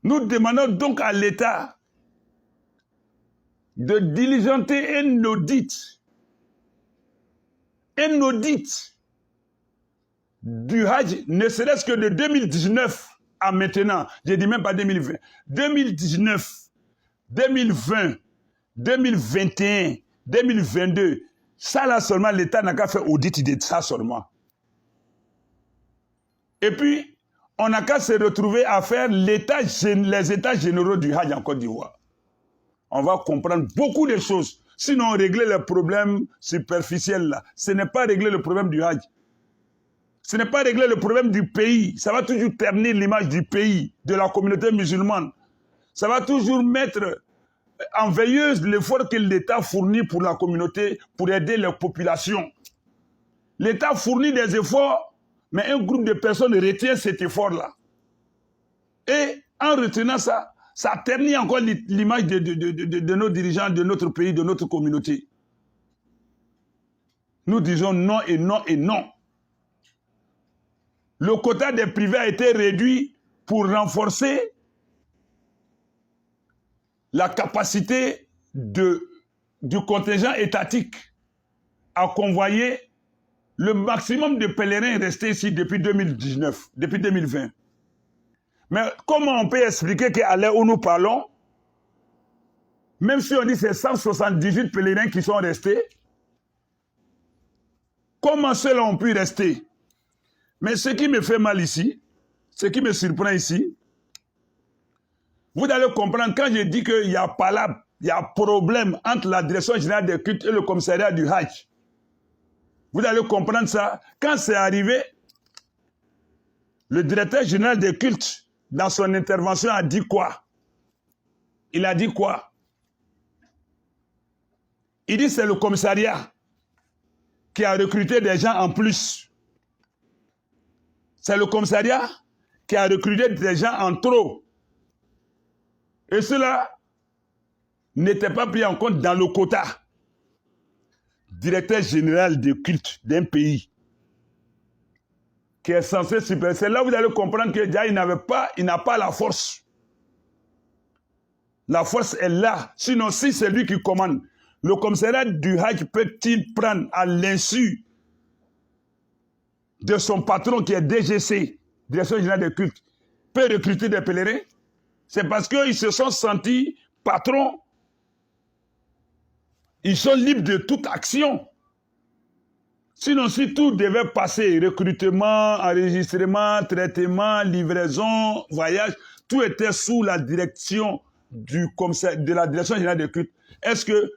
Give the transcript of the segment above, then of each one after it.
Nous demandons donc à l'État de diligenter un audit du Hajj, ne serait-ce que de 2019 à maintenant, je ne dis même pas 2020, 2019, 2020, 2021, 2022, ça là seulement, l'État n'a qu'à faire audit de ça seulement. Et puis, on n'a qu'à se retrouver à faire les états généraux du Hajj en Côte d'Ivoire. On va comprendre beaucoup de choses. Sinon, régler les problèmes superficiels là, ce n'est pas régler le problème du Hajj. Ce n'est pas régler le problème du pays. Ça va toujours ternir l'image du pays, de la communauté musulmane. Ça va toujours mettre en veilleuse l'effort que l'État fournit pour la communauté, pour aider les populations. L'État fournit des efforts, mais un groupe de personnes retient cet effort-là. Et en retenant ça, ça ternit encore l'image de nos dirigeants, de notre pays, de notre communauté. Nous disons non et non et non. Le quota des privés a été réduit pour renforcer la capacité du contingent étatique à convoyer le maximum de pèlerins restés ici depuis 2019, depuis 2020. Mais comment on peut expliquer qu'à l'heure où nous parlons, même si on dit que c'est 178 pèlerins qui sont restés, comment ceux-là ont pu rester? Mais ce qui me fait mal ici, ce qui me surprend ici, vous allez comprendre quand je dis qu'il y a problème entre la direction générale des cultes et le commissariat du Hajj. Vous allez comprendre ça. Quand c'est arrivé, le directeur général des cultes, dans son intervention, a dit quoi? Il a dit quoi? Il dit que c'est le commissariat qui a recruté des gens en plus. C'est le commissariat qui a recruté des gens en trop. Et cela n'était pas pris en compte dans le quota. Directeur général de culte d'un pays qui est censé super. C'est là où vous allez comprendre que déjà il n'a pas la force. La force est là. Sinon, si c'est lui qui commande, le commissariat du Hajj peut-il prendre à l'insu de son patron qui est DGC, Direction générale des cultes, peut recruter des pèlerins? C'est parce qu'ils se sont sentis patrons. Ils sont libres de toute action. Sinon, si tout devait passer, recrutement, enregistrement, traitement, livraison, voyage, tout était sous la direction de la Direction générale des cultes. Est-ce que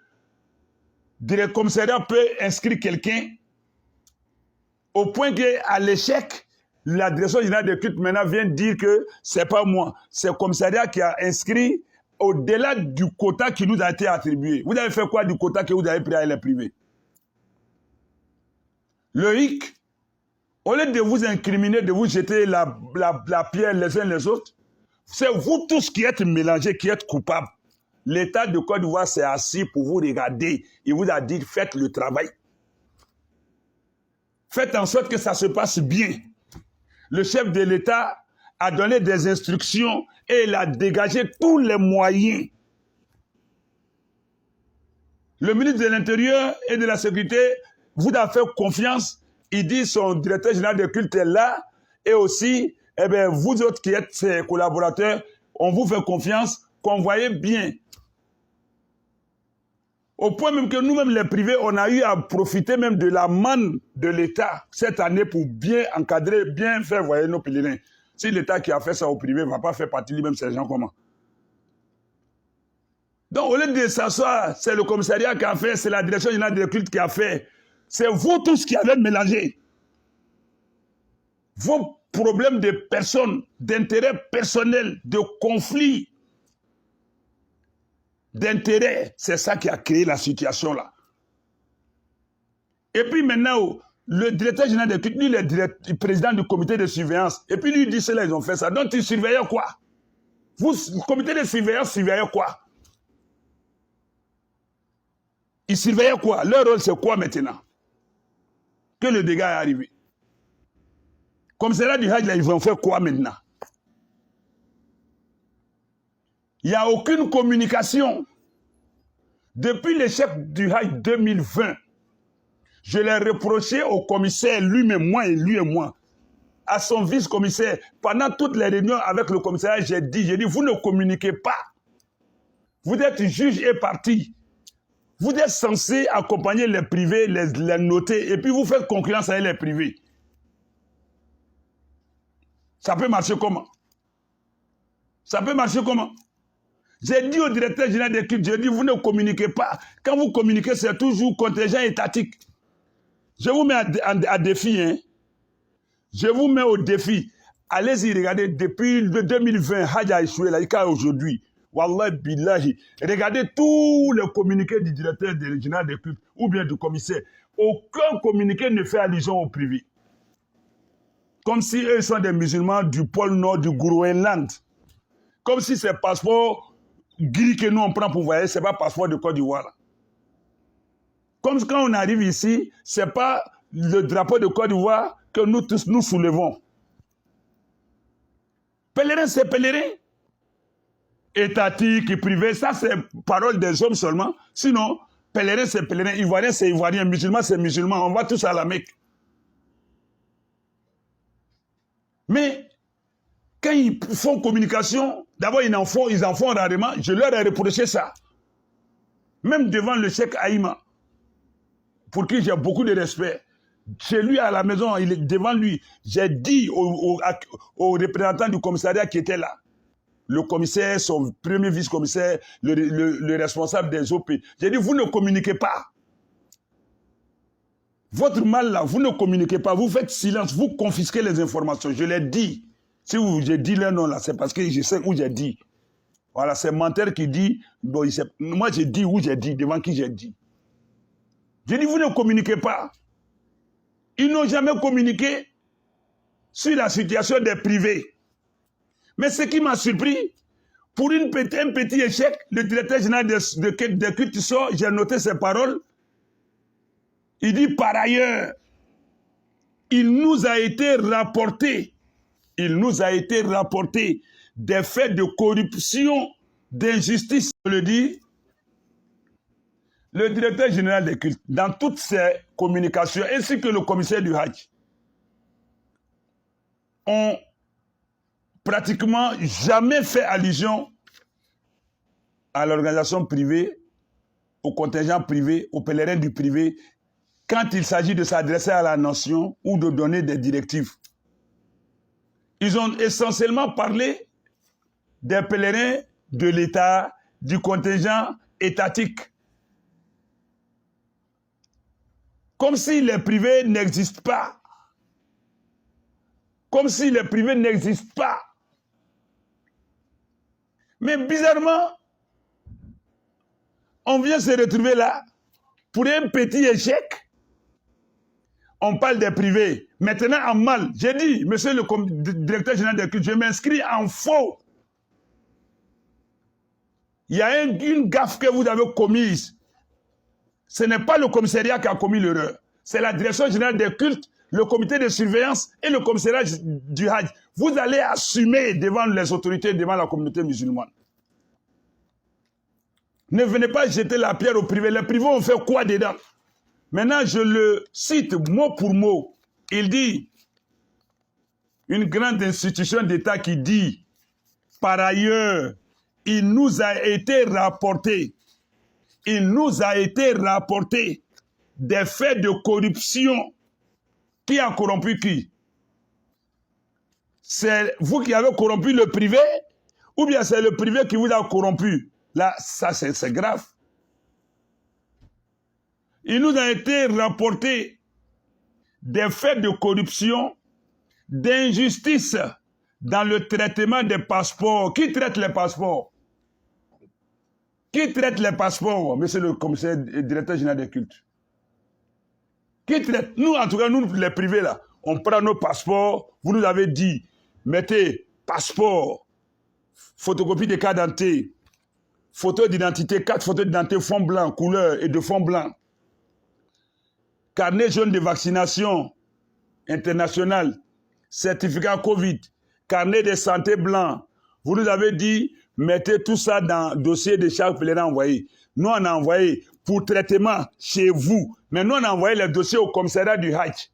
le commissariat peut inscrire quelqu'un au point qu'à l'échec, la Direction générale des cultes maintenant vient dire que c'est pas moi, c'est le commissariat qui a inscrit au-delà du quota qui nous a été attribué. Vous avez fait quoi du quota que vous avez pris à les privés? Le hic, au lieu de vous incriminer, de vous jeter la pierre les uns les autres, c'est vous tous qui êtes mélangés, qui êtes coupables. L'État de Côte d'Ivoire s'est assis pour vous regarder. Il vous a dit, faites le travail. Faites en sorte que ça se passe bien. Le chef de l'État a donné des instructions et il a dégagé tous les moyens. Le ministre de l'Intérieur et de la Sécurité vous a fait confiance. Il dit son directeur général de culte est là. Et aussi, eh bien, vous autres qui êtes ses collaborateurs, on vous fait confiance, convoyez bien. Au point même que nous-mêmes, les privés, on a eu à profiter même de la manne de l'État cette année pour bien encadrer, bien faire voyager nos pèlerins. Si l'État qui a fait ça au privé ne va pas faire partie lui-même, ces gens comment? Donc, au lieu de s'asseoir, c'est le commissariat qui a fait, c'est la direction générale des cultes qui a fait. C'est vous tous qui avez mélangé. Vos problèmes de personnes, d'intérêts personnels, de conflits, d'intérêts, c'est ça qui a créé la situation là. Et puis maintenant, le directeur général des cultes, lui, le président du comité de surveillance, et puis lui, il dit cela, ils ont fait ça. Donc, ils surveillaient quoi? Vous, le comité de surveillance, surveillait quoi? Ils surveillaient quoi? Leur rôle, c'est quoi maintenant? Que le dégât est arrivé. Comme c'est là du Hajj, là, ils vont faire quoi maintenant? Il n'y a aucune communication. Depuis l'échec du Hajj 2020, je l'ai reproché au commissaire, lui-même, moi, à son vice-commissaire. Pendant toutes les réunions avec le commissariat, j'ai dit, vous ne communiquez pas. Vous êtes juge et partie. Vous êtes censé accompagner les privés, les noter, et puis vous faites concurrence avec les privés. Ça peut marcher comment? Ça peut marcher comment? J'ai dit au directeur général des cultes, j'ai dit, vous ne communiquez pas. Quand vous communiquez, c'est toujours contingent étatique. Je vous mets à défi, hein. Je vous mets au défi. Allez-y, regardez, depuis le 2020, Hajj a échoué, là, jusqu'à aujourd'hui. Wallah billahi. Regardez tous les communiqués du directeur général des cultes, ou bien du commissaire. Aucun communiqué ne fait allusion au privé. Comme si eux sont des musulmans du pôle Nord, du Groenland. Comme si c'est passeport gris que nous on prend pour voyager, ce n'est pas passeport de Côte d'Ivoire. Comme quand on arrive ici, ce n'est pas le drapeau de Côte d'Ivoire que nous tous nous soulevons. Pèlerin, c'est pèlerin. Étatique et privé, ça c'est parole des hommes seulement. Sinon, pèlerin, c'est pèlerin. Ivoirien, c'est ivoirien. Musulman, c'est musulman. On va tous à la Mecque. Mais quand ils font communication, d'abord ils en font rarement. Je leur ai reproché ça. Même devant le cheikh Haïma, pour qui j'ai beaucoup de respect. Chez lui à la maison, devant lui, j'ai dit aux représentants du commissariat qui étaient là, le commissaire, son premier vice-commissaire, le responsable des OP, j'ai dit, vous ne communiquez pas. Votre mal là, vous ne communiquez pas, vous faites silence, vous confisquez les informations. Je l'ai dit. Si j'ai dit leur nom là, c'est parce que je sais où j'ai dit. Voilà, c'est menteur qui dit, bon, moi j'ai dit où j'ai dit, devant qui j'ai dit. J'ai dit, vous ne communiquez pas. Ils n'ont jamais communiqué sur la situation des privés. Mais ce qui m'a surpris, pour un petit échec, le directeur général de cultes sort, j'ai noté ses paroles. Il dit, par ailleurs, il nous a été rapporté des faits de corruption, d'injustice. Je le dis, le directeur général des cultes, dans toutes ses communications, ainsi que le commissaire du Hajj, ont pratiquement jamais fait allusion à l'organisation privée, au contingent privé, aux pèlerins du privé, quand il s'agit de s'adresser à la nation ou de donner des directives. Ils ont essentiellement parlé des pèlerins de l'État, du contingent étatique. Comme si les privés n'existent pas. Comme si les privés n'existent pas. Mais bizarrement, on vient se retrouver là, pour un petit échec, on parle des privés. Maintenant, en mal, j'ai dit, monsieur le directeur général des cultes, je m'inscris en faux. Il y a une gaffe que vous avez commise. Ce n'est pas le commissariat qui a commis l'erreur. C'est la direction générale des cultes, le comité de surveillance et le commissariat du Hajj. Vous allez assumer devant les autorités, devant la communauté musulmane. Ne venez pas jeter la pierre aux privés. Les privés ont fait quoi dedans? Maintenant, je le cite mot pour mot. Il dit, une grande institution d'État qui dit, par ailleurs, il nous a été rapporté des faits de corruption. Qui a corrompu qui? C'est vous qui avez corrompu le privé ou bien c'est le privé qui vous a corrompu? Là, ça c'est grave. Il nous a été rapporté des faits de corruption, d'injustice dans le traitement des passeports. Qui traite les passeports? Qui traite les passeports, monsieur le commissaire et directeur général des cultes? Qui traite? Nous, en tout cas, nous, les privés, là, on prend nos passeports. Vous nous avez dit, mettez passeport, photocopie de carte d'identité, photo d'identité, 4 photos d'identité, fond blanc, couleur et de fond blanc. Carnet jaune de vaccination international, certificat Covid, carnet de santé blanc. Vous nous avez dit, mettez tout ça dans le dossier de chaque pèlerin envoyé. Nous, on a envoyé pour traitement chez vous. Mais nous, on a envoyé les dossiers au commissariat du Hajj.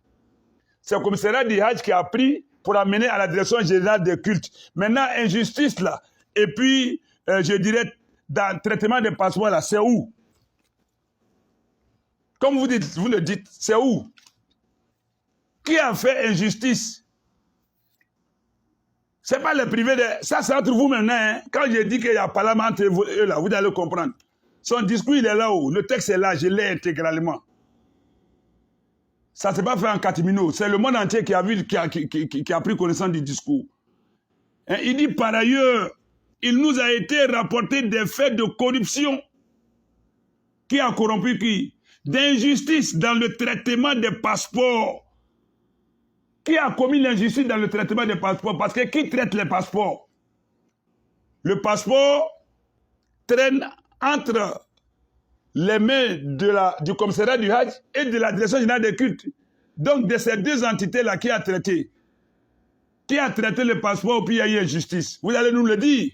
C'est le commissariat du Hajj qui a pris pour amener à la direction générale des cultes. Maintenant, injustice là. Et puis, je dirais, dans le traitement des passeports là, c'est où? Comme vous le dites, c'est où? Qui a fait injustice? Ce n'est pas le privé. Ça, c'est entre vous maintenant. Hein. Quand je dis qu'il y a parlement entre eux là, vous allez comprendre. Son discours, il est là-haut. Le texte est là, je l'ai intégralement. Ça ne s'est pas fait en catimino. C'est le monde entier qui a pris connaissance du discours. Hein, il dit par ailleurs, il nous a été rapporté des faits de corruption. Qui a corrompu qui? D'injustice dans le traitement des passeports. Qui a commis l'injustice dans le traitement des passeports? Parce que qui traite les passeports? Le passeport traîne entre les mains du commissariat du Hajj et de la direction générale des cultes. Donc, de ces deux entités-là, qui a traité? Qui a traité le passeport puis il y a eu injustice? Vous allez nous le dire.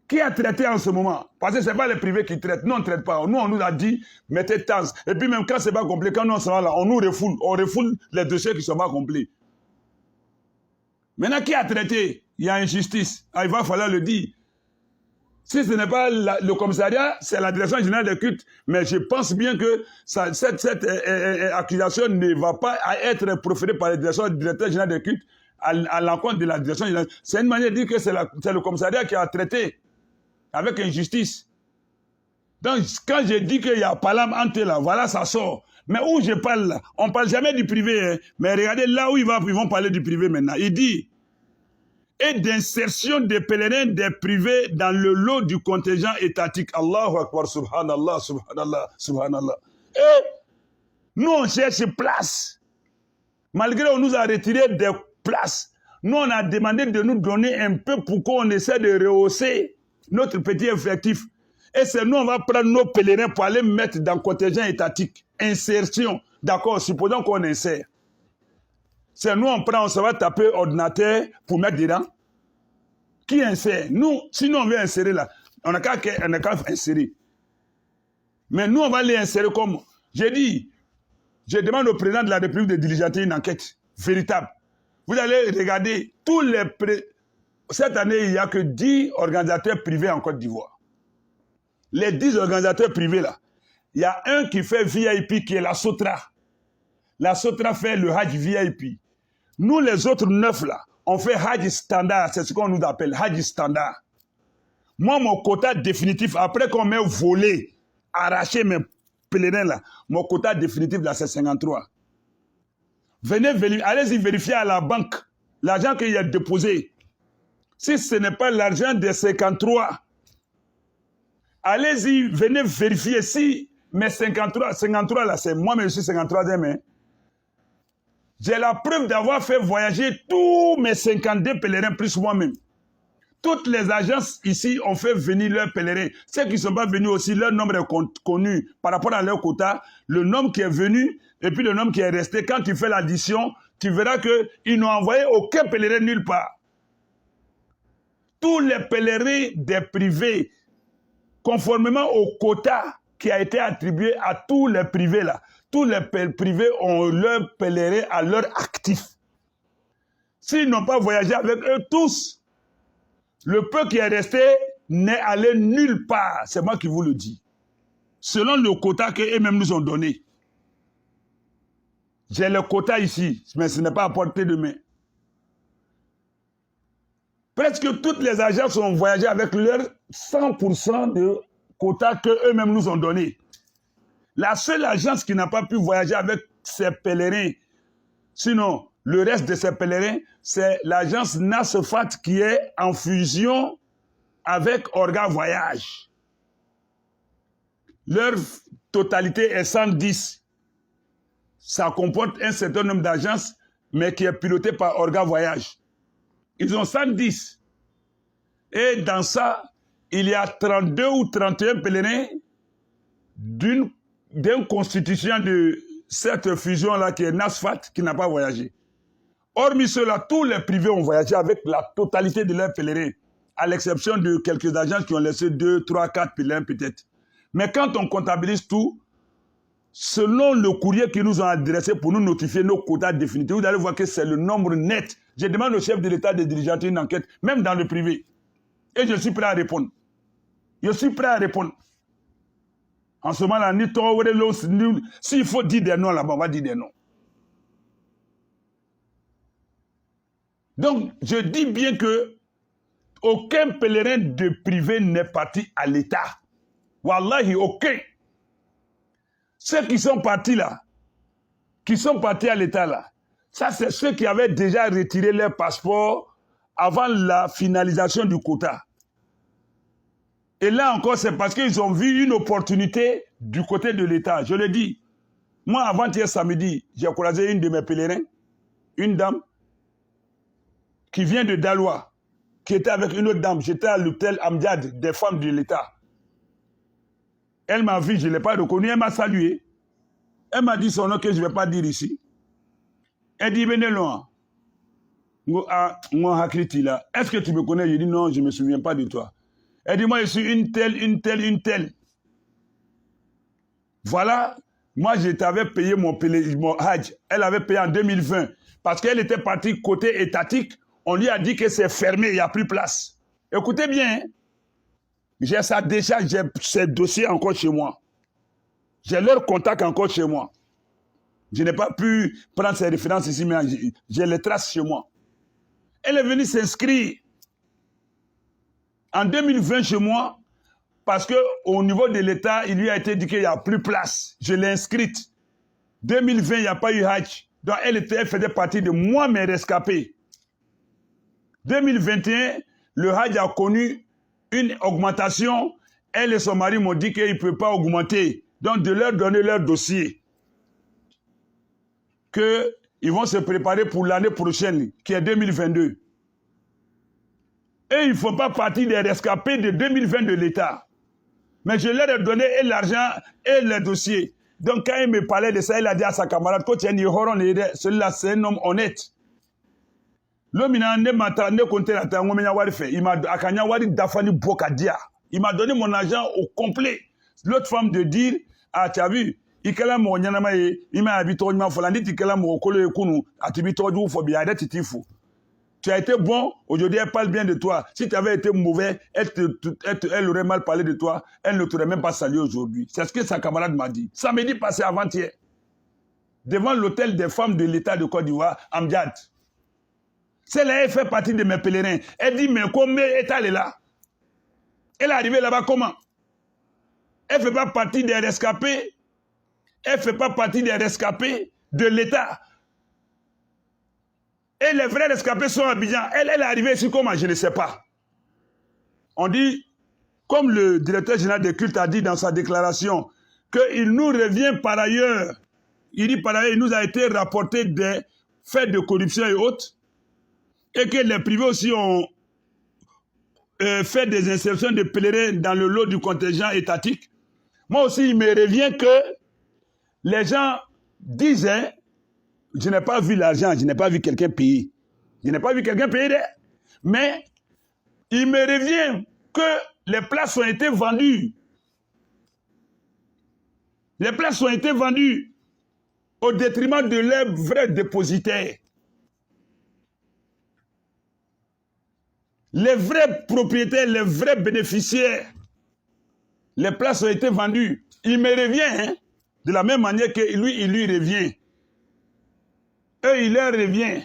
Qui a traité en ce moment? Parce que ce n'est pas les privés qui traitent. Nous, on ne traite pas. Nous, on nous a dit, mettez TAS. Et puis même quand ce n'est pas complet, quand nous on sera là, on nous refoule. On refoule les dossiers qui ne sont pas complets. Maintenant, qui a traité? Il y a injustice. Ah, il va falloir le dire. Si ce n'est pas le commissariat, c'est la direction générale des cultes. Mais je pense bien que cette accusation ne va pas être proférée par le directeur général des cultes à l'encontre de la direction générale. C'est une manière de dire que c'est le commissariat qui a traité avec injustice. Donc, quand je dis qu'il y a parlam entre là, voilà, ça sort. Mais où je parle là, on ne parle jamais du privé. Hein. Mais regardez là où ils vont parler du privé maintenant. Il dit, et d'insertion des pèlerins des privés dans le lot du contingent étatique. Allahu Akbar, subhanallah, subhanallah, subhanallah. Et nous, on cherche place. Malgré qu'on nous a retiré des places, nous, on a demandé de nous donner un peu pour qu'on essaie de rehausser notre petit effectif. Et c'est nous, on va prendre nos pèlerins pour aller mettre dans le contingent étatique. Insertion. D'accord, supposons qu'on insère. C'est nous, on prend, on se va taper ordinateur pour mettre dedans. Qui insère? Nous, si nous, on veut insérer là, on n'a qu'à insérer. Mais nous, on va les insérer comme... J'ai dit, je demande au président de la République de diligenter une enquête véritable. Vous allez regarder tous les... Cette année, il n'y a que 10 organisateurs privés en Côte d'Ivoire. Les 10 organisateurs privés là, il y a un qui fait VIP qui est la Sotra. La Sotra fait le Hajj VIP. Nous, les autres 9 là, on fait Hajj standard. C'est ce qu'on nous appelle Hajj standard. Moi, mon quota définitif, après qu'on m'ait volé, arraché mes pèlerins là, mon quota définitif là, c'est 53. Venez, allez-y vérifier à la banque l'argent qu'il y a déposé. Si ce n'est pas l'argent des 53, allez-y, venez vérifier si mes 53 là, c'est moi-même, je suis 53e. Hein. J'ai la preuve d'avoir fait voyager tous mes 52 pèlerins plus moi-même. Toutes les agences ici ont fait venir leurs pèlerins. Ceux qui ne sont pas venus aussi, leur nombre est connu par rapport à leur quota. Le nombre qui est venu et puis le nombre qui est resté. Quand tu fais l'addition, tu verras qu'ils n'ont envoyé aucun pèlerin nulle part. Tous les pèlerins des privés, conformément au quota qui a été attribué à tous les privés là, tous les privés ont leur pèlerin à leur actif. S'ils n'ont pas voyagé avec eux tous, le peu qui est resté n'est allé nulle part. C'est moi qui vous le dis. Selon le quota qu'eux-mêmes nous ont donné. J'ai le quota ici, mais ce n'est pas à portée de main. Presque toutes les agences ont voyagé avec leur 100% de quota qu'eux-mêmes nous ont donné. La seule agence qui n'a pas pu voyager avec ses pèlerins, sinon le reste de ses pèlerins, c'est l'agence Nasfat qui est en fusion avec Orga Voyage. Leur totalité est 110. Ça comporte un certain nombre d'agences, mais qui est piloté par Orga Voyage. Ils ont 110. Et dans ça, il y a 32 ou 31 pèlerins d'une constitution de cette fusion-là qui est Nasfat, qui n'a pas voyagé. Hormis cela, tous les privés ont voyagé avec la totalité de leurs pèlerins. à l'exception de quelques agences qui ont laissé 2, 3, 4 pèlerins peut-être. Mais quand on comptabilise tout, selon le courrier qu'ils nous ont adressé pour nous notifier nos quotas définitifs, vous allez voir que c'est le nombre net. Je demande au chef de l'État de diligenter une enquête, même dans le privé. Et je suis prêt à répondre. Je suis prêt à répondre. En ce moment-là, s'il faut dire des noms là-bas, on va dire des noms. Donc, je dis bien que aucun pèlerin de privé n'est parti à l'État. Wallahi, aucun. Ceux qui sont partis là, qui sont partis à l'État là, ça c'est ceux qui avaient déjà retiré leur passeport avant la finalisation du quota. Et là encore, c'est parce qu'ils ont vu une opportunité du côté de l'État. Je le dis. Moi, avant-hier samedi, j'ai croisé une de mes pèlerins, une dame, qui vient de Daloa, qui était avec une autre dame. J'étais à l'hôtel Amjad des femmes de l'État. Elle m'a vu, je ne l'ai pas reconnu, elle m'a salué. Elle m'a dit son nom que je ne vais pas dire ici. Elle dit, venez loin. Est-ce que tu me connais? Je dis, non, je ne me souviens pas de toi. Elle dit, moi, je suis une telle, une telle, une telle. Voilà, moi, je t'avais payé mon Hajj. Elle avait payé en 2020. Parce qu'elle était partie côté étatique. On lui a dit que c'est fermé, il n'y a plus place. Écoutez bien, hein? J'ai ça déjà, j'ai ces dossiers encore chez moi. J'ai leur contact encore chez moi. Je n'ai pas pu prendre ces références ici, mais j'ai les traces chez moi. Elle est venue s'inscrire en 2020 chez moi parce qu'au niveau de l'État, il lui a été dit qu'il n'y a plus de place. Je l'ai inscrite. 2020, il n'y a pas eu Hajj. Donc elle faisait partie de moi, mes rescapés. 2021, le Hajj a connu une augmentation. Elle et son mari m'ont dit qu'ils ne peuvent pas augmenter. Donc, de leur donner leur dossier. Qu'ils vont se préparer pour l'année prochaine, qui est 2022. Et ils ne font pas partie des rescapés de 2020 de l'État. Mais je leur ai donné et l'argent et les dossiers. Donc, quand il me parlait de ça, il a dit à sa camarade, celui-là, c'est un homme honnête. L'homme, il m'a donné mon argent au complet. L'autre femme de dire, ah, tu as vu, tu as été bon, aujourd'hui elle parle bien de toi. Si tu avais été mauvais, elle aurait mal parlé de toi, elle ne t'aurait même pas salué aujourd'hui. C'est ce que sa camarade m'a dit. Samedi passé avant-hier, devant l'hôtel des femmes de l'État de Côte d'Ivoire, Amjad. Celle-là, elle fait partie de mes pèlerins. Elle dit, mais combien est-elle là? Elle est arrivée là-bas comment? Elle ne fait pas partie des rescapés. Elle ne fait pas partie des rescapés de l'État. Et les vrais rescapés sont à Abidjan. Elle est arrivée ici comment? Je ne sais pas. On dit, comme le directeur général des cultes a dit dans sa déclaration, qu'il nous revient par ailleurs. Il dit par ailleurs, il nous a été rapporté des faits de corruption et autres. Et que les privés aussi ont fait des insertions de pèlerins dans le lot du contingent étatique. Moi aussi, il me revient que les gens disaient, je n'ai pas vu l'argent, je n'ai pas vu quelqu'un payer. Je n'ai pas vu quelqu'un payer, mais il me revient que les places ont été vendues. Les places ont été vendues au détriment de leurs vrais dépositaires. Les vrais propriétaires, les vrais bénéficiaires, les places ont été vendues. Il me revient, hein, de la même manière que lui, il lui revient. Eux, il leur revient.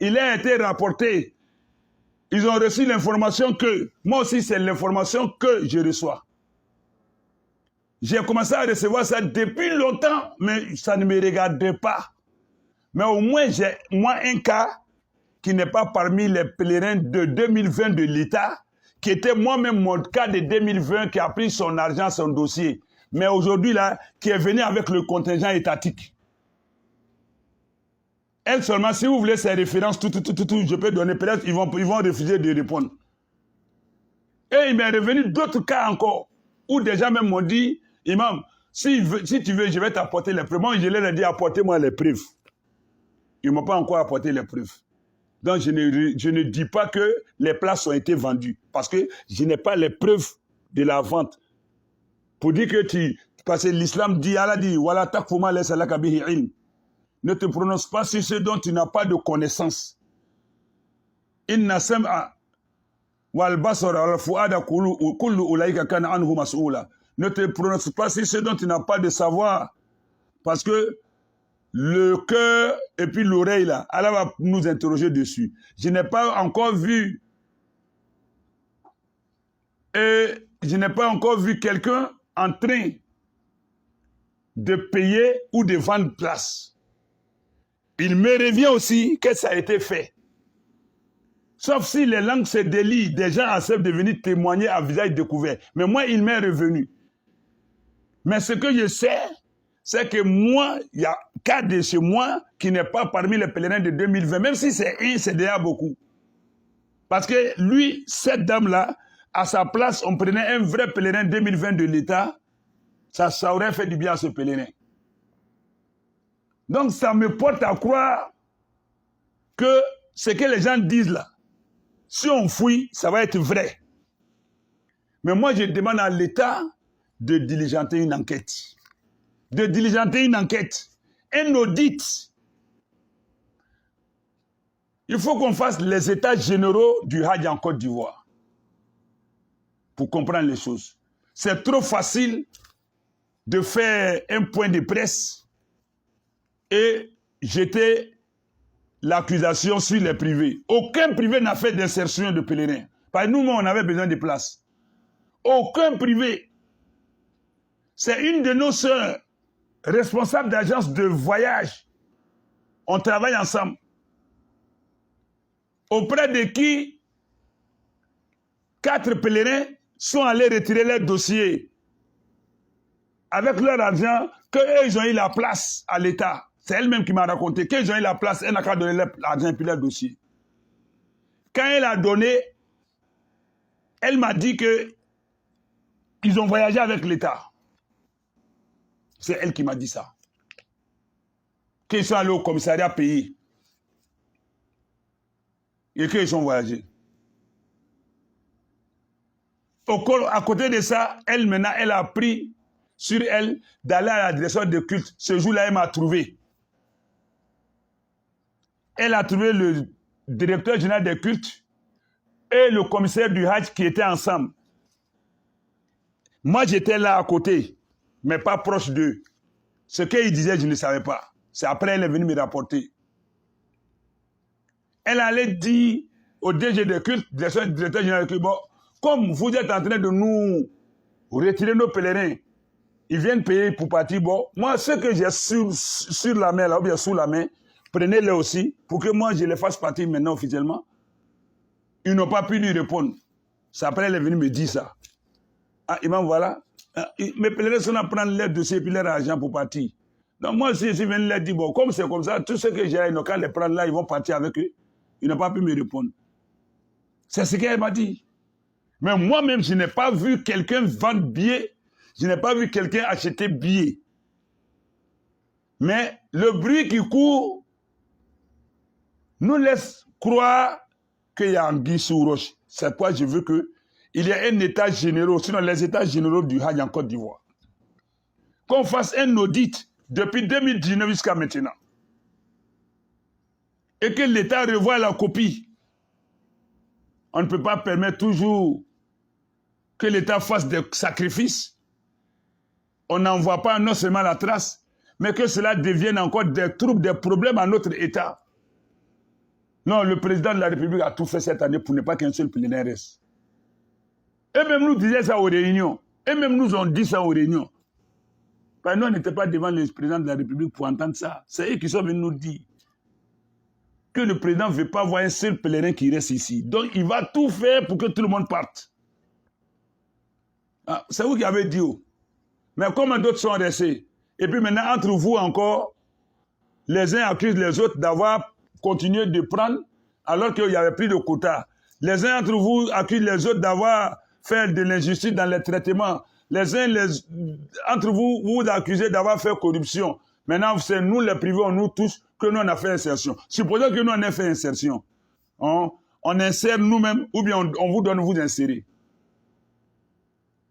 Il a été rapporté. Ils ont reçu l'information que, moi aussi, c'est l'information que je reçois. J'ai commencé à recevoir ça depuis longtemps, mais ça ne me regardait pas. Mais au moins, j'ai moi un cas qui n'est pas parmi les pèlerins de 2020 de l'État, qui était moi-même mon cas de 2020, qui a pris son argent, son dossier. Mais aujourd'hui, là, qui est venu avec le contingent étatique. Elle seulement, si vous voulez ces références, je peux donner, peut-être ils vont refuser de répondre. Et il m'est revenu d'autres cas encore, où des gens même m'ont dit, Imam, si tu veux, je vais t'apporter les preuves. Moi, je leur ai dit, apportez-moi les preuves. Ils ne m'ont pas encore apporté les preuves. Donc, je ne dis pas que les places ont été vendues. Parce que je n'ai pas les preuves de la vente. Pour dire que parce que l'islam dit, Allah dit, Wala takfuma laysa laka bihi ilm. Ne te prononce pas sur ce dont tu n'as pas de connaissance. Inna sam'a wal basara wal fuada kullu ulaika kana anhu mas'oula. Ne te prononce pas sur ce dont tu n'as pas de savoir. Parce que le cœur et puis l'oreille, là, Allah va nous interroger dessus. Je n'ai pas encore vu quelqu'un en train de payer ou de vendre place. Il me revient aussi que ça a été fait. Sauf si les langues se délient, des gens acceptent de venir témoigner à visage découvert. Mais moi, il m'est revenu. Mais ce que je sais, c'est que moi, il y a cas de chez moi qui n'est pas parmi les pèlerins de 2020, même si c'est déjà beaucoup. Parce que lui, cette dame-là, à sa place, on prenait un vrai pèlerin 2020 de l'État, ça aurait fait du bien à ce pèlerin. Donc ça me porte à croire que ce que les gens disent là, si on fouille, ça va être vrai. Mais moi, je demande à l'État de diligenter une enquête. Un audit. Il faut qu'on fasse les états généraux du Hajj en Côte d'Ivoire pour comprendre les choses. C'est trop facile de faire un point de presse et jeter l'accusation sur les privés. Aucun privé n'a fait d'insertion de pèlerins. Parce que nous, on avait besoin de places. Aucun privé. C'est une de nos sœurs, responsable d'agence de voyage. On travaille ensemble. Auprès de qui 4 pèlerins sont allés retirer leur dossier avec leur argent, qu'eux, ils ont eu la place à l'État. C'est elle-même qui m'a raconté qu'ils ont eu la place, elle n'a qu'à donner l'argent et puis leur dossier. Quand elle a donné, elle m'a dit qu'ils ont voyagé avec l'État. C'est elle qui m'a dit ça. Qu'ils sont allés au commissariat payer. Et qu'ils ont voyagé. À côté de ça, elle maintenant, elle a pris sur elle d'aller à la direction de culte. Ce jour-là, elle m'a trouvé. Elle a trouvé le directeur général des cultes et le commissaire du Hajj qui étaient ensemble. Moi, j'étais là à côté, mais pas proche d'eux. Ce qu'ils disaient, je ne savais pas. C'est après elle est venue me rapporter. Elle allait dire au DG de culte, directeur général de culte, bon, comme vous êtes en train de nous retirer nos pèlerins, ils viennent payer pour partir. Bon, moi, ce que j'ai sur la main, là, ou bien sous la main, prenez-les aussi, pour que moi, je les fasse partir maintenant officiellement. Ils n'ont pas pu lui répondre. C'est après elle est venue me dire ça. Ah, imam, voilà. Mes pèlerins sont à prendre leur dossier et puis leur argent pour partir. Donc moi, si je viens leur dire, bon, comme c'est comme ça, tout ce que j'ai, ils n'ont qu'à les prendre là, ils vont partir avec eux. Ils n'ont pas pu me répondre. C'est ce qu'elle m'a dit. Mais moi-même, je n'ai pas vu quelqu'un vendre billets. Je n'ai pas vu quelqu'un acheter billets. Mais le bruit qui court nous laisse croire qu'il y a anguille sous roche. C'est pourquoi je veux qu'il y ait un état généraux, sinon les états généraux du Hajj en Côte d'Ivoire. Qu'on fasse un audit depuis 2019 jusqu'à maintenant. Et que l'État revoie la copie. On ne peut pas permettre toujours que l'État fasse des sacrifices. On n'envoie pas non seulement la trace, mais que cela devienne encore des troubles, des problèmes à notre État. Non, le président de la République a tout fait cette année pour ne pas qu'un seul pèlerin reste. Et même nous disaient ça aux réunions. Et même nous ont dit ça aux réunions. Parce que nous, on n'était pas devant le président de la République pour entendre ça. C'est eux qui sont venus nous dire que le président ne veut pas voir un seul pèlerin qui reste ici. Donc, il va tout faire pour que tout le monde parte. Ah, c'est vous qui avez dit. Oh. Mais comment d'autres sont restés? Et puis maintenant, entre vous encore, les uns accusent les autres d'avoir continué de prendre alors qu'il n'y avait plus de quotas. Les uns entre vous accusent les autres d'avoir fait de l'injustice dans les traitements. Les uns entre vous, vous accusez d'avoir fait corruption. Maintenant, c'est nous les privés, on nous touche, que nous on a fait insertion. Supposons que nous on ait fait insertion. on insère nous-mêmes ou bien on vous donne, vous insérer.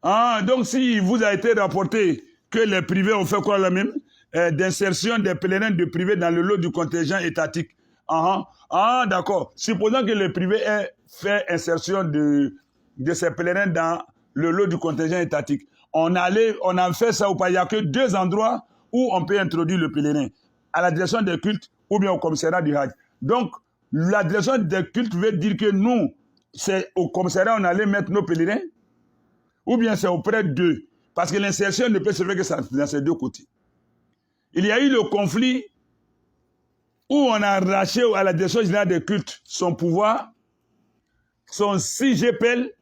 Donc si vous a été rapporté que les privés ont fait quoi la même d'insertion des pèlerins de privés dans le lot du contingent étatique. D'accord. Supposons que le privé ait fait insertion de ces pèlerins dans le lot du contingent étatique. On a fait ça ou pas. Il n'y a que 2 endroits où on peut introduire le pèlerin. À la direction des cultes ou bien au commissariat du Hajj. Donc, la direction des cultes veut dire que nous, c'est au commissariat on allait mettre nos pèlerins ou bien c'est auprès d'eux. Parce que l'insertion ne peut se faire que dans ces 2 côtés. Il y a eu le conflit où on a arraché à la direction générale des cultes son pouvoir, son CGPL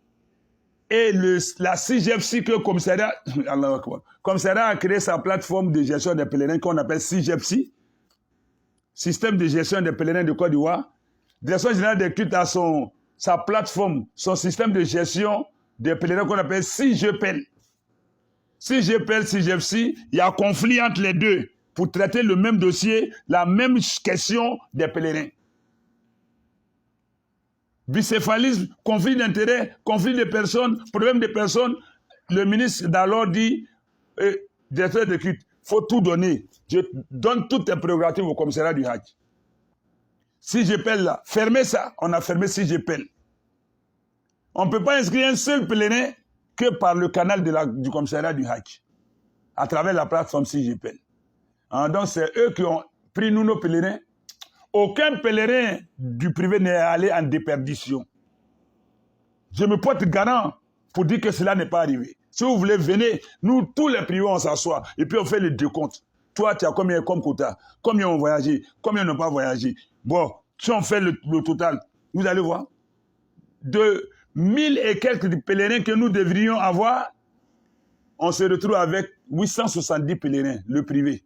et la CGFC que le commissariat a créé sa plateforme de gestion des pèlerins qu'on appelle CGFC, système de gestion des pèlerins de Côte d'Ivoire. La direction générale des cultes a sa plateforme, son système de gestion des pèlerins qu'on appelle CGPL. CGPL, CGFC, il y a conflit entre les deux pour traiter le même dossier, la même question des pèlerins. Bicéphalisme, conflit d'intérêts, conflit de personnes, problème de personnes. Le ministre d'alors dit, directeur de culte, il faut tout donner. Je donne toutes tes prérogatives au commissariat du Hajj. Si j'appelle là, fermez ça, on a fermé si j'appelle. On ne peut pas inscrire un seul pèlerin que par le canal du commissariat du Hajj, à travers la plateforme si j'appelle. Donc c'est eux qui ont pris nous nos pèlerins. Aucun pèlerin du privé n'est allé en déperdition. Je me porte garant pour dire que cela n'est pas arrivé. Si vous voulez, venez. Nous, tous les privés, on s'assoit et puis on fait le décompte. Toi, tu as combien comme quota? Combien ont voyagé? Combien n'ont pas voyagé? Bon, si on fait le total, vous allez voir. De 1000 et quelques pèlerins que nous devrions avoir, on se retrouve avec 870 pèlerins, le privé.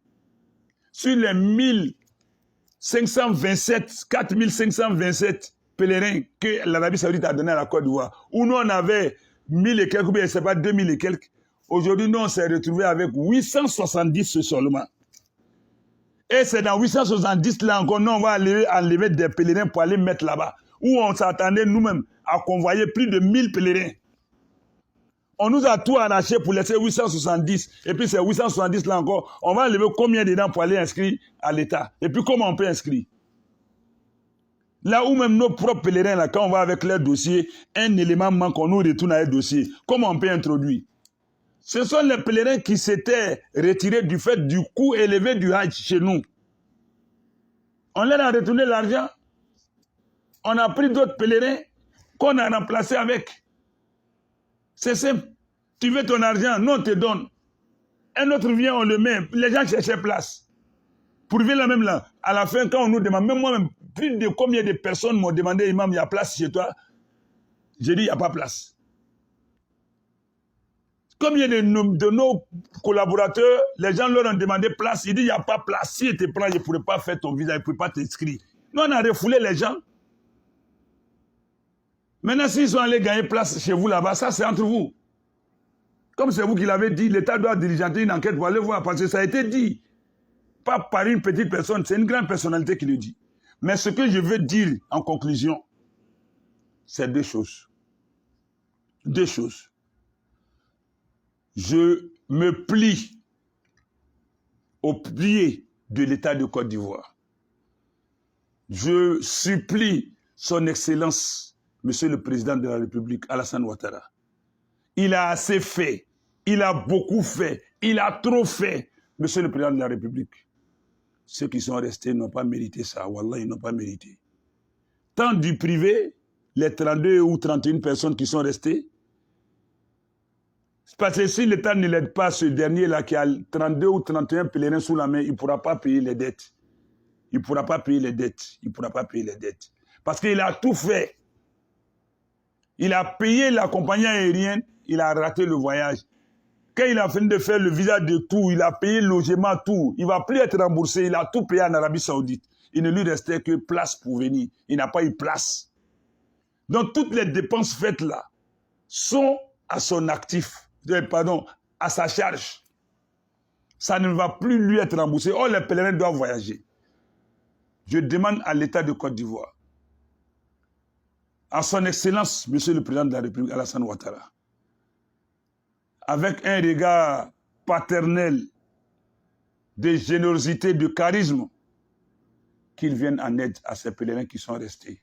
Sur les 4527 pèlerins que l'Arabie Saoudite a donné à la Côte d'Ivoire, où nous on avait 1000 et quelques, ou bien c'est pas 2000 et quelques, aujourd'hui nous on s'est retrouvé avec 870 seulement. Et c'est dans 870 là encore, nous on va enlever des pèlerins pour aller mettre là-bas, où on s'attendait nous-mêmes à convoyer plus de 1000 pèlerins. On nous a tout arraché pour laisser 870. Et puis ces 870 là encore, on va enlever combien dedans pour aller inscrire à l'État. Et puis comment on peut inscrire? Là où même nos propres pèlerins, là, quand on va avec leur dossier, un élément manque, on nous retourne à leur dossier. Comment on peut introduire? Ce sont les pèlerins qui s'étaient retirés du fait du coût élevé du Hajj chez nous. On leur a retourné l'argent. On a pris d'autres pèlerins qu'on a remplacés avec. C'est simple. Tu veux ton argent, non, on te donne. Un autre vient, on le met. Les gens cherchaient place. Pour vivre la même là, à la fin, quand on nous demande, même moi-même, plus de combien de personnes m'ont demandé, Imam, il y a place chez toi? J'ai dit, il n'y a pas place. Combien de nos collaborateurs, les gens leur ont demandé place, ils disent, il n'y a pas place. Si ils te prennent, je ne pourrais pas faire ton visa, je ne pourrais pas t'inscrire. Nous, on a refoulé les gens. Maintenant, s'ils sont allés gagner place chez vous là-bas, ça c'est entre vous. Comme c'est vous qui l'avez dit, l'État doit diligenter une enquête pour aller voir, parce que ça a été dit. Pas par une petite personne, c'est une grande personnalité qui le dit. Mais ce que je veux dire en conclusion, c'est 2 choses. 2 choses. Je me plie au pied de l'État de Côte d'Ivoire. Je supplie son Excellence, Monsieur le Président de la République, Alassane Ouattara. Il a assez fait. Il a beaucoup fait. Il a trop fait, Monsieur le Président de la République. Ceux qui sont restés n'ont pas mérité ça. Wallah, ils n'ont pas mérité. Tant du privé, les 32 ou 31 personnes qui sont restées, parce que si l'État ne l'aide pas, ce dernier-là qui a 32 ou 31 pèlerins sous la main, il ne pourra pas payer les dettes. Il ne pourra pas payer les dettes. Il ne pourra pas payer les dettes. Parce qu'il a tout fait. Il a payé la compagnie aérienne, il a raté le voyage. Quand il a fini de faire le visa de tout, il a payé le logement, tout. Il ne va plus être remboursé, il a tout payé en Arabie Saoudite. Il ne lui restait que place pour venir. Il n'a pas eu place. Donc toutes les dépenses faites là sont à son actif, à sa charge. Ça ne va plus lui être remboursé. Oh, les pèlerins doivent voyager. Je demande à l'État de Côte d'Ivoire à son Excellence, Monsieur le Président de la République, Alassane Ouattara, avec un regard paternel, de générosité, de charisme, qu'ils viennent en aide à ces pèlerins qui sont restés.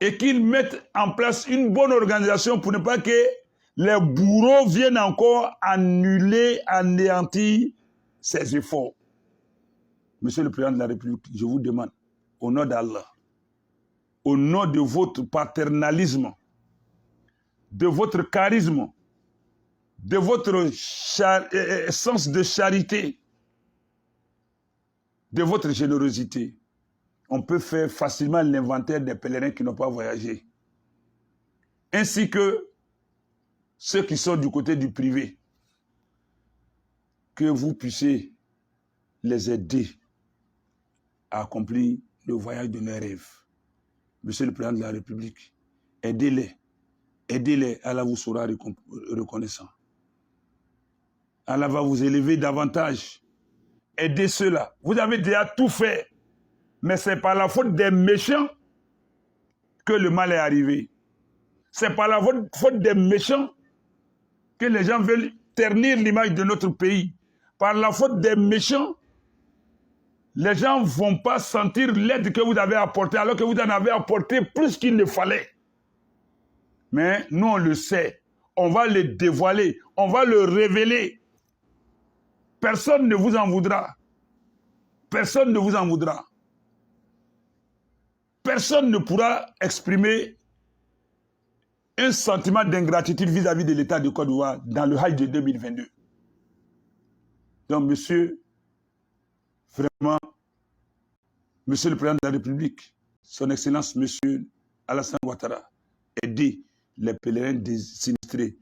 Et qu'ils mettent en place une bonne organisation pour ne pas que les bourreaux viennent encore annuler, anéantir ces efforts. Monsieur le Président de la République, je vous demande, au nom d'Allah, au nom de votre paternalisme, de votre charisme, de votre sens de charité, de votre générosité, on peut faire facilement l'inventaire des pèlerins qui n'ont pas voyagé, ainsi que ceux qui sont du côté du privé, que vous puissiez les aider à accomplir le voyage de leurs rêves. Monsieur le Président de la République, aidez-les, aidez-les, Allah vous sera reconnaissant. Allah va vous élever davantage. Aidez ceux-là. Vous avez déjà tout fait, mais c'est par la faute des méchants que le mal est arrivé. C'est par la faute des méchants que les gens veulent ternir l'image de notre pays. Par la faute des méchants, les gens ne vont pas sentir l'aide que vous avez apportée, alors que vous en avez apporté plus qu'il ne fallait. Mais nous, on le sait. On va le dévoiler. On va le révéler. Personne ne vous en voudra. Personne ne vous en voudra. Personne ne pourra exprimer un sentiment d'ingratitude vis-à-vis de l'État de Côte d'Ivoire dans le Hajj de 2022. Donc, monsieur, vraiment, monsieur le Président de la République, son Excellence, monsieur Alassane Ouattara, aidez les pèlerins sinistrés,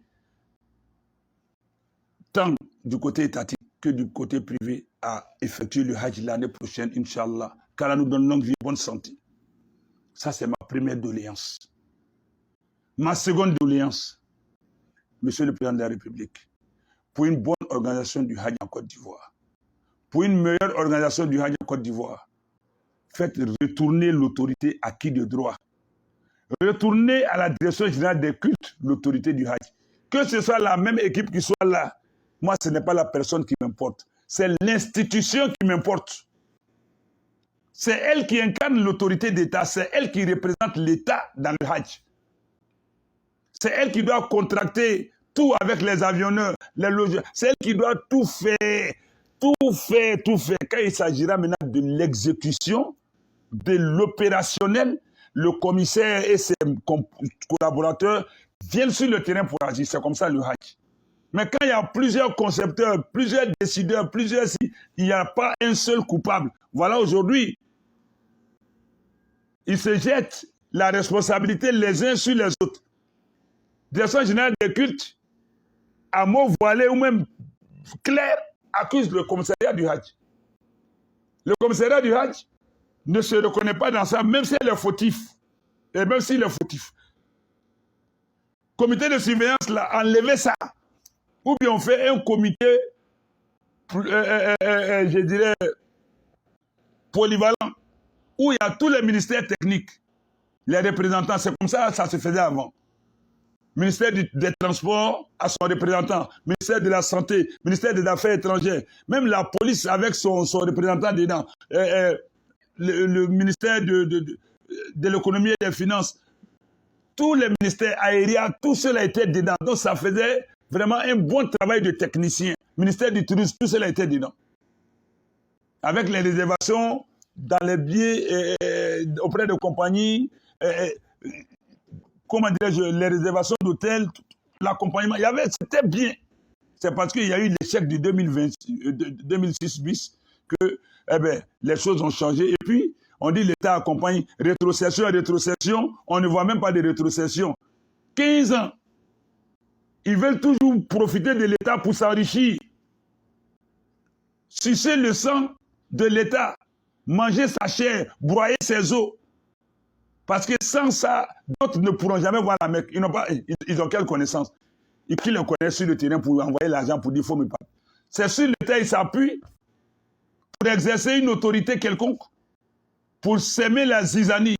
tant du côté étatique que du côté privé, à effectuer le Hajj l'année prochaine, Inch'Allah, qu'Allah nous donne longue vie et bonne santé. Ça, c'est ma première doléance. Ma seconde doléance, monsieur le Président de la République, pour une bonne organisation du Hajj en Côte d'Ivoire, pour une meilleure organisation du Hajj en Côte d'Ivoire, faites retourner l'autorité à qui de droit. Retournez à la direction générale des cultes l'autorité du Hajj. Que ce soit la même équipe qui soit là, moi, ce n'est pas la personne qui m'importe. C'est l'institution qui m'importe. C'est elle qui incarne l'autorité d'État. C'est elle qui représente l'État dans le Hajj. C'est elle qui doit contracter tout avec les avionneurs, les logements. C'est elle qui doit tout faire. Tout faire, tout faire. Quand il s'agira maintenant de l'exécution, de l'opérationnel, le commissaire et ses collaborateurs viennent sur le terrain pour agir. C'est comme ça le Hajj. Mais quand il y a plusieurs concepteurs, plusieurs décideurs, il n'y a pas un seul coupable. Voilà, aujourd'hui, ils se jettent la responsabilité les uns sur les autres. Direction générale des cultes, à mots voilés ou même clairs, accuse le commissariat du Hajj. Le commissariat du Hajj ne se reconnaît pas dans ça, même s'il est fautif. Et même s'il est fautif. Comité de surveillance, là, enlevez ça. Ou bien on fait un comité, je dirais, polyvalent, où il y a tous les ministères techniques, les représentants. C'est comme ça, ça se faisait avant. Ministère des Transports a son représentant, ministère de la Santé, ministère des Affaires étrangères, même la police avec son représentant dedans, le ministère de l'économie et des finances, tous les ministères aériens, tout cela était dedans. Donc ça faisait vraiment un bon travail de technicien. Ministère du Tourisme, tout cela était dedans. Avec les réservations dans les billets auprès de compagnies, comment dirais-je, les réservations d'hôtels, l'accompagnement, c'était bien. C'est parce qu'il y a eu l'échec du 2006 bis que les choses ont changé. Et puis, on dit l'État accompagne rétrocession, on ne voit même pas de rétrocession. 15 ans. Ils veulent toujours profiter de l'État pour s'enrichir. Sucer le sang de l'État, manger sa chair, broyer ses os. Parce que sans ça, d'autres ne pourront jamais voir la Mecque. Ils ont quelle connaissance? Et qui le connaissent sur le terrain pour envoyer l'argent pour dire faut me parler. C'est sur l'État il s'appuie pour exercer une autorité quelconque, pour s'aimer la zizanie.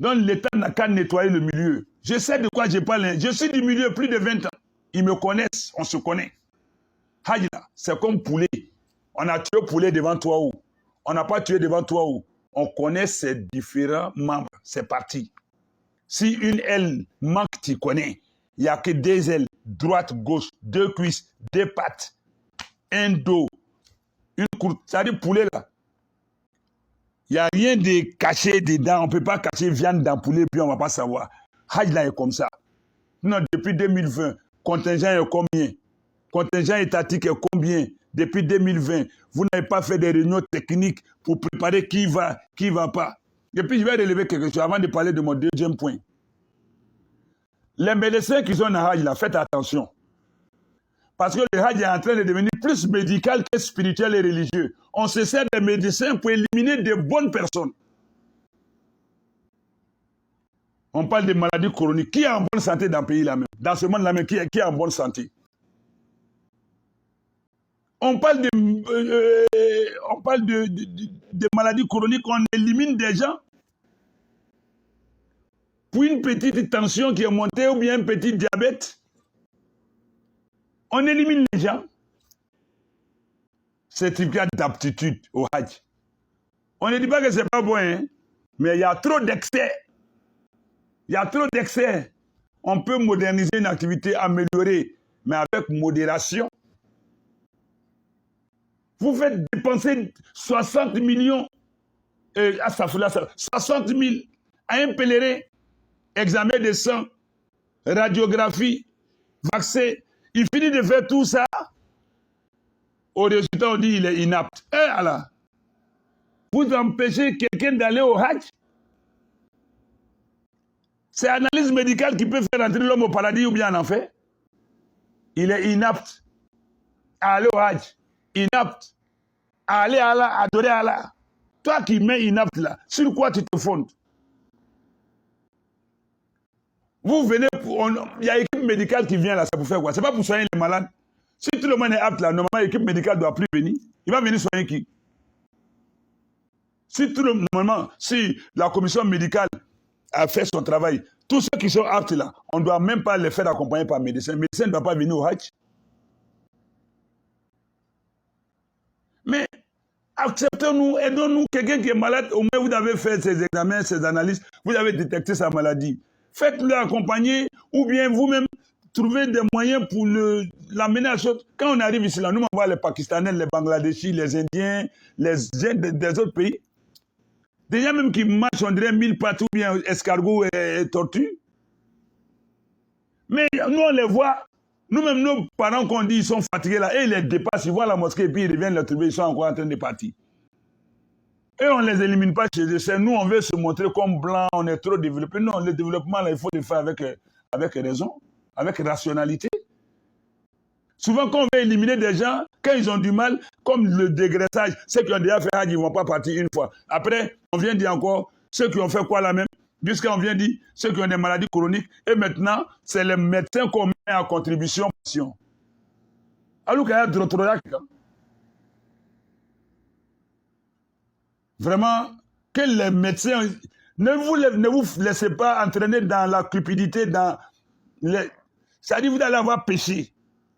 Donc l'État n'a qu'à nettoyer le milieu. Je sais de quoi je parle. Je suis du milieu plus de 20 ans. Ils me connaissent, on se connaît. Hajj, c'est comme poulet. On a tué poulet devant toi ou on n'a pas tué devant toi ou on connaît ses différents membres, ses parties. Si une aile manque, tu connais. Il n'y a que des ailes, droite, gauche, 2 cuisses, 2 pattes, un dos, une courte. C'est-à-dire poulet là. Il n'y a rien de caché dedans. On ne peut pas cacher viande dans poulet puis on ne va pas savoir. Hajj là est comme ça. Non, depuis 2020, contingent est combien? Contingent étatique est combien? Depuis 2020, vous n'avez pas fait des réunions techniques pour préparer qui va pas. Et puis je vais relever quelque chose avant de parler de mon deuxième point. Les médecins qui sont en Hajj là, faites attention. Parce que le Hajj est en train de devenir plus médical que spirituel et religieux. On se sert des médecins pour éliminer de bonnes personnes. On parle de maladies chroniques. Qui est en bonne santé dans le pays là même? Dans ce monde là même, qui est en bonne santé? On parle de maladies chroniques, on élimine des gens pour une petite tension qui est montée ou bien un petit diabète. On élimine les gens. Certificat d'aptitude au Hajj. On ne dit pas que ce n'est pas bon, hein, mais il y a trop d'excès. Il y a trop d'excès. On peut moderniser une activité, améliorer, mais avec modération. Vous faites dépenser 60 millions, 60 000 à un pèlerin, examen de sang, radiographie, vaccin. Il finit de faire tout ça. Au résultat, on dit qu'il est inapte. Et alors, vous empêchez quelqu'un d'aller au Hajj. C'est l'analyse médicale qui peut faire entrer l'homme au paradis ou bien en enfer. Il est inapte à aller au Hajj. Inapte à aller à Allah, adorer Allah. Toi qui mets inapte là, sur quoi tu te fondes? Vous venez pour... Il y a une équipe médicale qui vient là, c'est pour faire quoi? C'est pas pour soigner les malades. Si tout le monde est apte là, normalement l'équipe médicale ne doit plus venir. Il va venir soigner qui? Normalement, si la commission médicale a fait son travail, tous ceux qui sont aptes là, on ne doit même pas les faire accompagner par un médecin. Le médecin ne doit pas venir au Hajj. Mais acceptons-nous, aidons-nous. Quelqu'un qui est malade, au moins vous avez fait ses examens, ses analyses, vous avez détecté sa maladie. Faites-le accompagner ou bien vous-même trouvez des moyens pour l'amener à chose. Quand on arrive ici, là, nous on voit les Pakistanais, les Bangladeshis, les Indiens, les gens des autres pays. Des gens même qui marchent, on dirait 1000 pattes ou bien escargots et tortues. Mais nous on les voit. Nous-mêmes, nos parents qu'on dit ils sont fatigués là, et ils les dépassent, ils voient la mosquée et puis ils reviennent les trouver, ils sont encore en train de partir. Et on ne les élimine pas chez eux. C'est nous, on veut se montrer comme blanc, on est trop développé. Non, le développement, là, il faut le faire avec raison, avec rationalité. Souvent, quand on veut éliminer des gens, quand ils ont du mal, comme le dégraissage, ceux qui ont déjà fait Hajj, ils ne vont pas partir une fois. Après, on vient dire encore, ceux qui ont fait quoi là même? Puisqu'on vient dire ceux qui ont des maladies chroniques, et maintenant, c'est les médecins qu'on met en contribution. Alors qu'il y a d'autres. Vraiment, que les médecins, ne vous laissez pas entraîner dans la cupidité, c'est-à-dire vous allez avoir péché.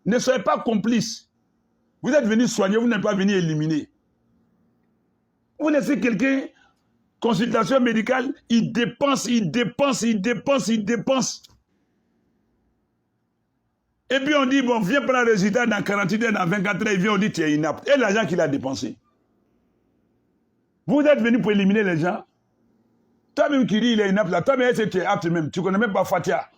Ne soyez pas complices. Vous êtes venus soigner, vous n'êtes pas venus éliminer. Vous laissez quelqu'un, consultation médicale, il dépense. Et puis on dit, bon, viens prendre le résultat dans 48 heures, dans 24 heures, il vient, on dit, tu es inapte. Et l'argent qu'il a dépensé. Vous êtes venus pour éliminer les gens. Toi-même qui dis il est inapte là, toi-même tu es apte même. Tu ne connais même pas Fatia.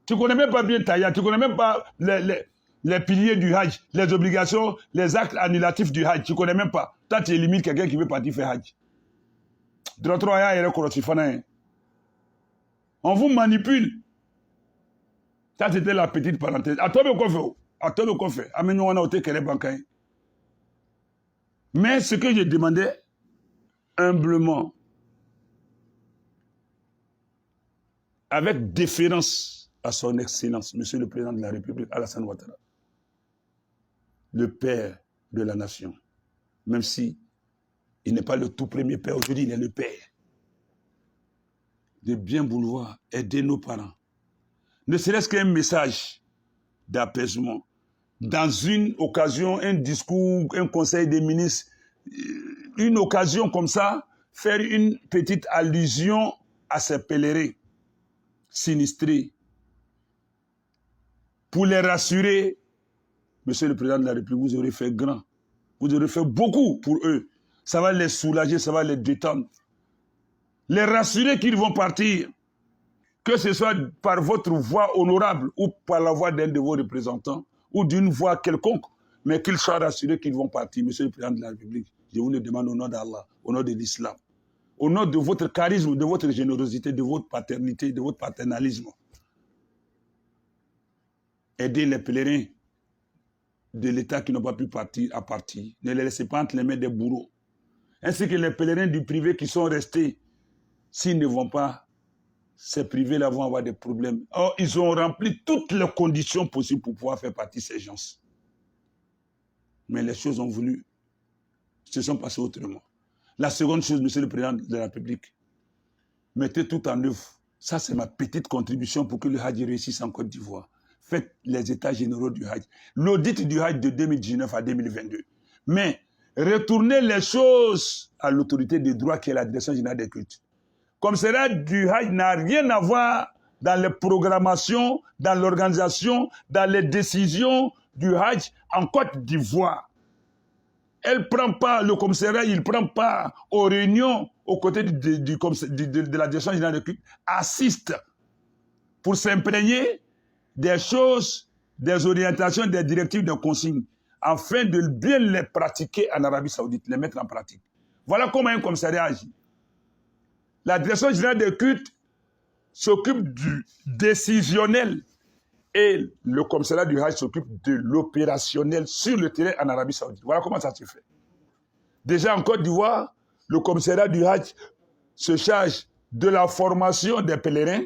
Tu ne connais même pas bien Taya. Tu ne connais même pas les piliers du Hajj, les obligations, les actes annulatifs du Hajj. Tu ne connais même pas. Toi, tu élimines quelqu'un qui veut partir faire Hajj. On vous manipule. Ça, c'était la petite parenthèse. À toi, qu'on fait. Mais ce que je demandais humblement, avec déférence à son excellence, Monsieur le Président de la République, Alassane Ouattara, le père de la nation, même si il n'est pas le tout premier père aujourd'hui, il est le père. de bien vouloir aider nos parents. Ne serait-ce qu'un message d'apaisement. Dans une occasion, un discours, un conseil des ministres, une occasion comme ça, faire une petite allusion à ces pèlerins sinistrés. Pour les rassurer, Monsieur le Président de la République, vous aurez fait grand. Vous aurez fait beaucoup pour eux. Ça va les soulager, ça va les détendre. Les rassurer qu'ils vont partir. Que ce soit par votre voix honorable ou par la voix d'un de vos représentants ou d'une voix quelconque, mais qu'ils soient rassurés qu'ils vont partir. Monsieur le Président de la République, je vous le demande au nom d'Allah, au nom de l'islam, au nom de votre charisme, de votre générosité, de votre paternité, de votre paternalisme. Aidez les pèlerins de l'État qui n'ont pas pu partir à partir. Ne les laissez pas entre les mains des bourreaux. Ainsi que les pèlerins du privé qui sont restés. S'ils ne vont pas, ces privés-là vont avoir des problèmes. Or, ils ont rempli toutes les conditions possibles pour pouvoir faire partie de ces gens. Mais les choses ont voulu se sont passées autrement. La seconde chose, Monsieur le Président de la République, mettez tout en œuvre. Ça, c'est ma petite contribution pour que le Hajj réussisse en Côte d'Ivoire. Faites les états généraux du Hajj. L'audit du Hajj de 2019 à 2022. Mais retournez les choses à l'autorité des droits qui est la Direction générale des cultes. Comme cela, du Hajj n'a rien à voir dans les programmations, dans l'organisation, dans les décisions du Hajj en Côte d'Ivoire. Elle prend pas, le commissariat, il ne prend pas aux réunions aux côtés de la Direction générale des cultes, assiste pour s'imprégner des choses, des orientations, des directives, des consignes, afin de bien les pratiquer en Arabie Saoudite, les mettre en pratique. Voilà comment un commissariat agit. La Direction générale des cultes s'occupe du décisionnel et le commissariat du Hajj s'occupe de l'opérationnel sur le terrain en Arabie Saoudite. Voilà comment ça se fait. Déjà en Côte d'Ivoire, le commissariat du Hajj se charge de la formation des pèlerins,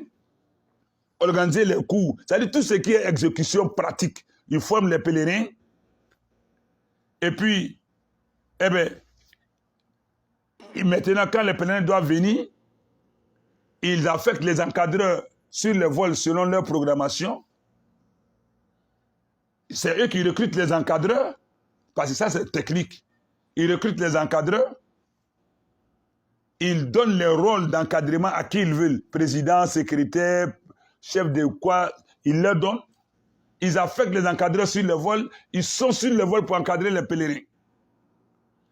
organiser les cours, c'est-à-dire tout ce qui est exécution pratique. Ils forment les pèlerins et puis, maintenant quand les pèlerins doivent venir, ils affectent les encadreurs sur les vols selon leur programmation. C'est eux qui recrutent les encadreurs, parce que ça c'est technique. Ils recrutent les encadreurs, ils donnent les rôles d'encadrement à qui ils veulent, président, secrétaire, chef de quoi, ils leur donnent. Ils affectent les encadreurs sur le vol, ils sont sur le vol pour encadrer les pèlerins.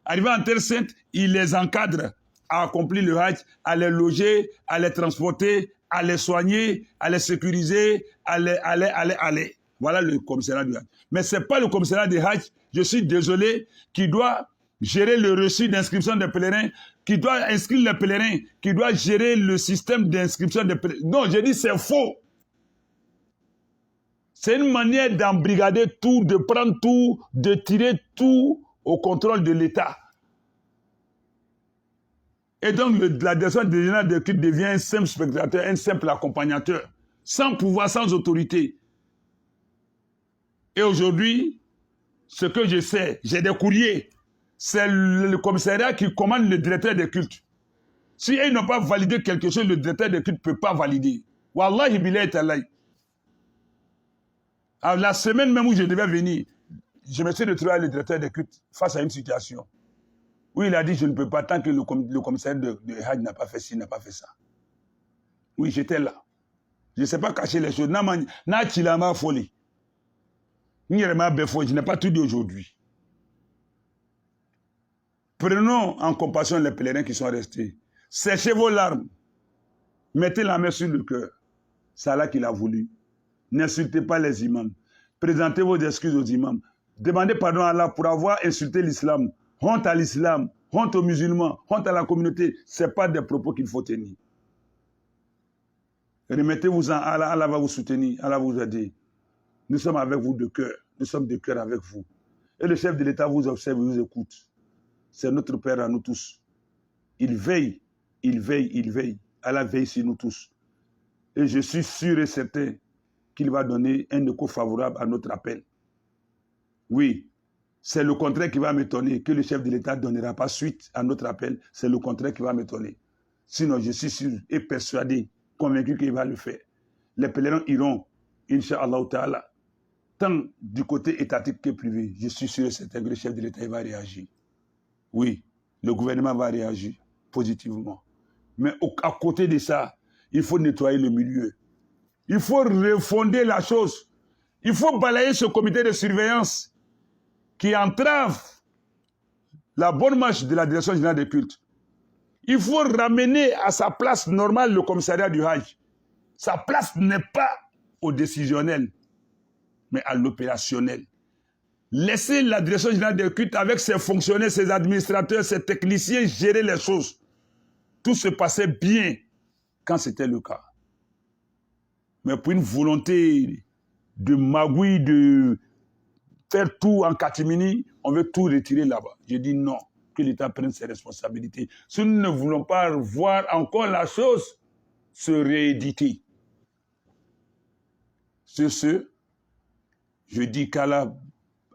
Arrivés en Terre Sainte, ils les encadrent à accomplir le Hajj, à les loger, à les transporter, à les soigner, à les sécuriser, à les. Voilà le commissariat du Hajj. Mais ce n'est pas le commissariat du Hajj, je suis désolé, qui doit gérer le reçu d'inscription des pèlerins, qui doit inscrire les pèlerins, qui doit gérer le système d'inscription des pèlerins. Non, je dis c'est faux. C'est une manière d'embrigader tout, de prendre tout, de tirer tout au contrôle de l'État. Et donc, la direction générale des cultes devient un simple spectateur, un simple accompagnateur, sans pouvoir, sans autorité. Et aujourd'hui, ce que je sais, j'ai des courriers, c'est le commissariat qui commande le directeur des cultes. Si ils n'ont pas validé quelque chose, le directeur des cultes ne peut pas valider. Wallahi billahi talahi. Alors, la semaine même où je devais venir, je me suis retrouvé avec le directeur des cultes face à une situation. Oui, il a dit, je ne peux pas, tant que le commissaire de Hajj n'a pas fait ci, n'a pas fait ça. Oui, j'étais là. Je ne sais pas cacher les choses. Je n'ai pas tout dit aujourd'hui. Prenons en compassion les pèlerins qui sont restés. Séchez vos larmes. Mettez la main sur le cœur. C'est Allah qui l'a voulu. N'insultez pas les imams. Présentez vos excuses aux imams. Demandez pardon à Allah pour avoir insulté l'islam. Honte à l'islam, honte aux musulmans, honte à la communauté. Ce n'est pas des propos qu'il faut tenir. Remettez-vous en Allah, Allah va vous soutenir, Allah va vous aider. Nous sommes avec vous de cœur, nous sommes de cœur avec vous. Et le chef de l'État vous observe, vous écoute. C'est notre Père à nous tous. Il veille, il veille, il veille. Allah veille sur nous tous. Et je suis sûr et certain qu'il va donner un écho favorable à notre appel. Oui. C'est le contraire qui va m'étonner, que le chef de l'État ne donnera pas suite à notre appel. C'est le contraire qui va m'étonner. Sinon, je suis sûr et persuadé convaincu qu'il va le faire. Les pèlerins iront, Inch'Allah Ta'ala, tant du côté étatique que privé. Je suis sûr et certain que le chef de l'État va réagir. Oui, le gouvernement va réagir positivement. Mais à côté de ça, il faut nettoyer le milieu. Il faut refonder la chose. Il faut balayer ce comité de surveillance qui entrave la bonne marche de la direction générale des cultes. Il faut ramener à sa place normale le commissariat du Hajj. Sa place n'est pas au décisionnel, mais à l'opérationnel. Laissez la direction générale des cultes avec ses fonctionnaires, ses administrateurs, ses techniciens gérer les choses. Tout se passait bien quand c'était le cas. Mais pour une volonté de magouille, de faire tout en catimini, on veut tout retirer là-bas. Je dis non, que l'État prenne ses responsabilités. Si nous ne voulons pas voir encore la chose se rééditer. Sur ce, je dis qu'Allah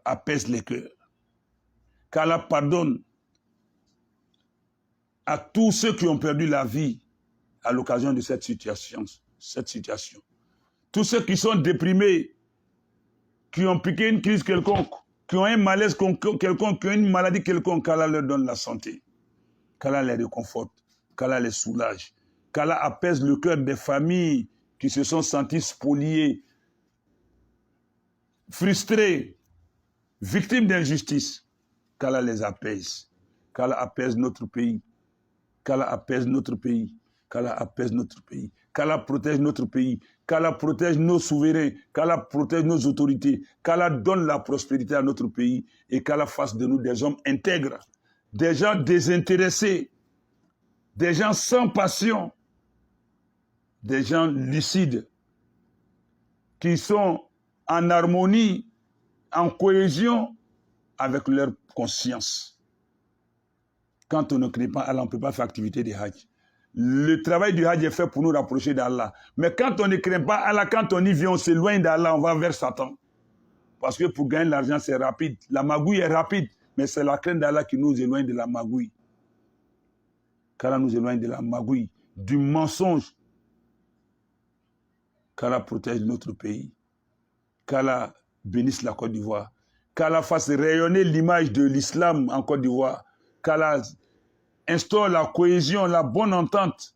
apaise les cœurs, qu'Allah pardonne à tous ceux qui ont perdu la vie à l'occasion de cette situation. Tous ceux qui sont déprimés, qui ont piqué une crise quelconque, qui ont un malaise quelconque, qui ont une maladie quelconque, qu'Allah leur donne la santé, qu'Allah les réconforte, qu'Allah les soulage, qu'Allah apaise le cœur des familles qui se sont senties spoliées, frustrées, victimes d'injustice, qu'Allah les apaise, qu'Allah apaise notre pays, qu'Allah apaise notre pays, qu'Allah apaise notre pays, qu'Allah protège notre pays, qu'Allah protège nos souverains, qu'Allah protège nos autorités, qu'Allah donne la prospérité à notre pays et qu'Allah fasse de nous des hommes intègres, des gens désintéressés, des gens sans passion, des gens lucides, qui sont en harmonie, en cohésion avec leur conscience. Quand on ne crée pas Allah, on ne peut pas faire activité de Hajj. Le travail du Hajj est fait pour nous rapprocher d'Allah. Mais quand on ne craint pas Allah, quand on y vient, on s'éloigne d'Allah, on va vers Satan. Parce que pour gagner l'argent, c'est rapide. La magouille est rapide, mais c'est la crainte d'Allah qui nous éloigne de la magouille. Qu'Allah nous éloigne de la magouille, du mensonge. Qu'Allah protège notre pays. Qu'Allah bénisse la Côte d'Ivoire. Qu'Allah fasse rayonner l'image de l'islam en Côte d'Ivoire. Qu'Allah instaure la cohésion, la bonne entente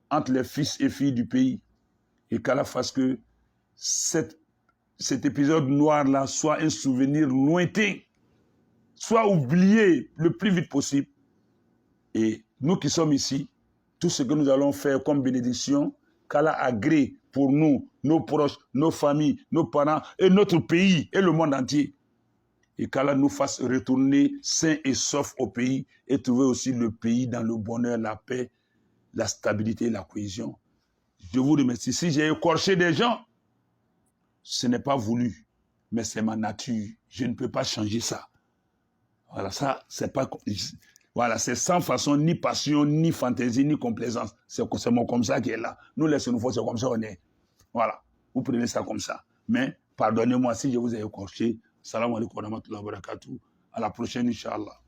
entre les fils et filles du pays. Et qu'Allah fasse que cet épisode noir-là soit un souvenir lointain, soit oublié le plus vite possible. Et nous qui sommes ici, tout ce que nous allons faire comme bénédiction, qu'Allah agrée pour nous, nos proches, nos familles, nos parents et notre pays et le monde entier. Et qu'Allah nous fasse retourner sains et saufs au pays et trouver aussi le pays dans le bonheur, la paix, la stabilité et la cohésion. Je vous remercie. Si j'ai écorché des gens, ce n'est pas voulu, mais c'est ma nature. Je ne peux pas changer ça. Voilà, ça, c'est pas... Voilà, c'est sans façon, ni passion, ni fantaisie, ni complaisance. C'est comme ça qui est là. Nous, laissons-nous faire, c'est comme ça on est. Voilà, vous prenez ça comme ça. Mais, pardonnez-moi si je vous ai écorché. Salam alaikum wa rahmatullahi wa barakatuh. À la prochaine, Inch'Allah.